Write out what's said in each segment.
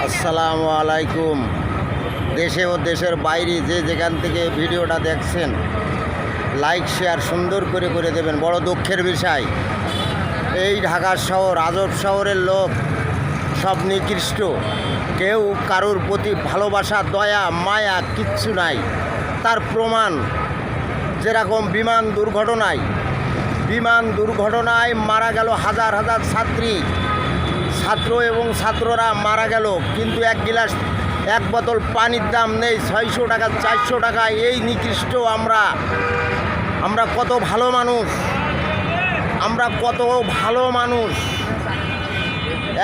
আসসালামু আলাইকুম। দেশে ও দেশের বাইরে যে যেখান থেকে ভিডিওটা দেখছেন লাইক শেয়ার সুন্দর করে করে দেবেন। বড় দুঃখের বিষয়, এই ঢাকা শহর আজব শহরের লোক সব নিকৃষ্ট। কেউ কারোর প্রতি ভালোবাসা দয়া মায়া কিচ্ছু নাই। তার প্রমাণ যেরকম বিমান দুর্ঘটনায় মারা গেল হাজার হাজার ছাত্র এবং ছাত্ররা মারা গেল, কিন্তু এক বোতল পানির দাম নেই, 600 টাকা 400 টাকা। এই নিকৃষ্ট আমরা কত ভালো মানুষ,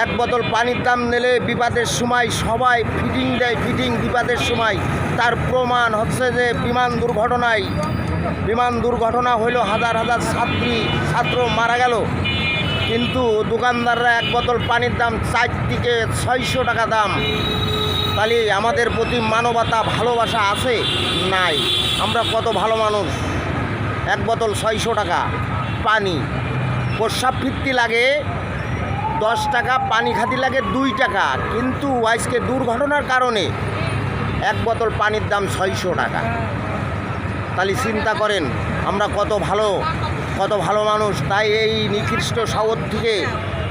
এক বোতল পানির দাম নিলে বিপদের সময় সবাই ফিটিং দেয়, বিপদের সময়। তার প্রমাণ হচ্ছে যে বিমান দুর্ঘটনা হইল, হাজার হাজার ছাত্র মারা গেল, কিন্তু দোকানদাররা এক বোতল পানির দাম 4 থেকে 600 টাকা দাম। তাহলে আমাদের প্রতি মানবতা ভালোবাসা আছে? নাই। আমরা কত ভালো মানুষ। এক বোতল 600 টাকা পানি, প্রস্রাব ফিরতি লাগে 10 টাকা, পানি খাতি লাগে 2 টাকা, কিন্তু আজকে দুর্ঘটনার কারণে এক বোতল পানির দাম 600 টাকা। তাহলে চিন্তা করেন আমরা কত ভালো মানুষ। তাই এই নিকৃষ্ট শহর থেকে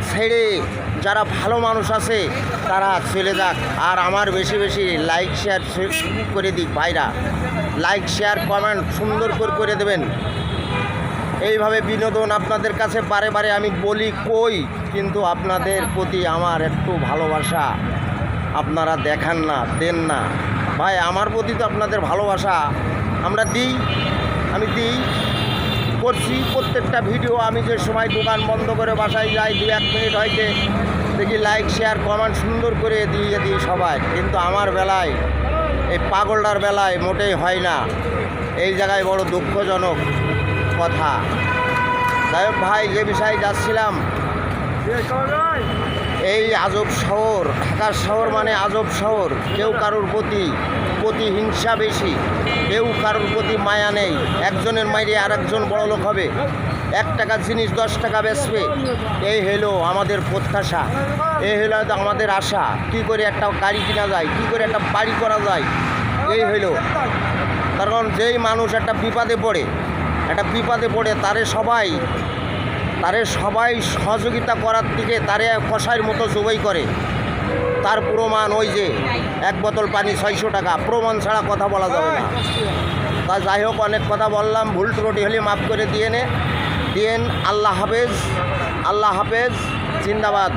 ছেড়ে যারা ভালো মানুষ আছে তারা চলে যাক। আর আমার বেশি বেশি লাইক শেয়ার করে দিক ভাইরা, লাইক শেয়ার কমেন্ট সুন্দর করে দেবেন। এইভাবে বিনোদন আপনাদের কাছে বারে আমি বলি কই, কিন্তু আপনাদের প্রতি আমার একটু ভালোবাসা আপনারা দেখান না, দেন না ভাই। আমার প্রতি তো আপনাদের ভালোবাসা আমি দিই করছি। প্রত্যেকটা ভিডিও আমি যে সময় দোকান বন্ধ করে বাসায় যাই 2-1 মিনিট হয়তো দেখি লাইক শেয়ার কমেন্ট সুন্দর করে দিয়ে দিই সবাই, কিন্তু আমার বেলায় এই পাগলটার বেলায় মোটেই হয় না। এই জায়গায় বড় দুঃখজনক কথা। যাই হোক ভাই, যে বিষয়ে যাচ্ছিলাম, এই আজব শহর, ঢাকা শহর মানে আজব শহর। কেউ কারোর প্রতি হিংসা বেশি, কেউ কারোর প্রতি মায়া নেই। একজনের মাইরে আরেকজন বড় লোক হবে, 1 টাকার জিনিস 10 টাকা বেচবে। এই হলো আমাদের প্রত্যাশা, এই হলো আমাদের আশা। কী করে একটা গাড়ি কিনা যায়, কী করে একটা বাড়ি করা যায়, এই হইল। কারণ যেই মানুষ একটা বিপদে পড়ে তারে সবাই সহযোগিতা করার দিকে তারে কষাইয়ের মতো জবাই করে। তার প্রমাণ ওই যে এক বোতল পানি 600 টাকা, প্রমাণ ছাড়া কথা বলা যাবে না। তা যাই হোক, অনেক কথা বললাম, ভুল ত্রুটি হলে মাফ করে দিয়েন। আল্লাহ হাফেজ, জিন্দাবাদ।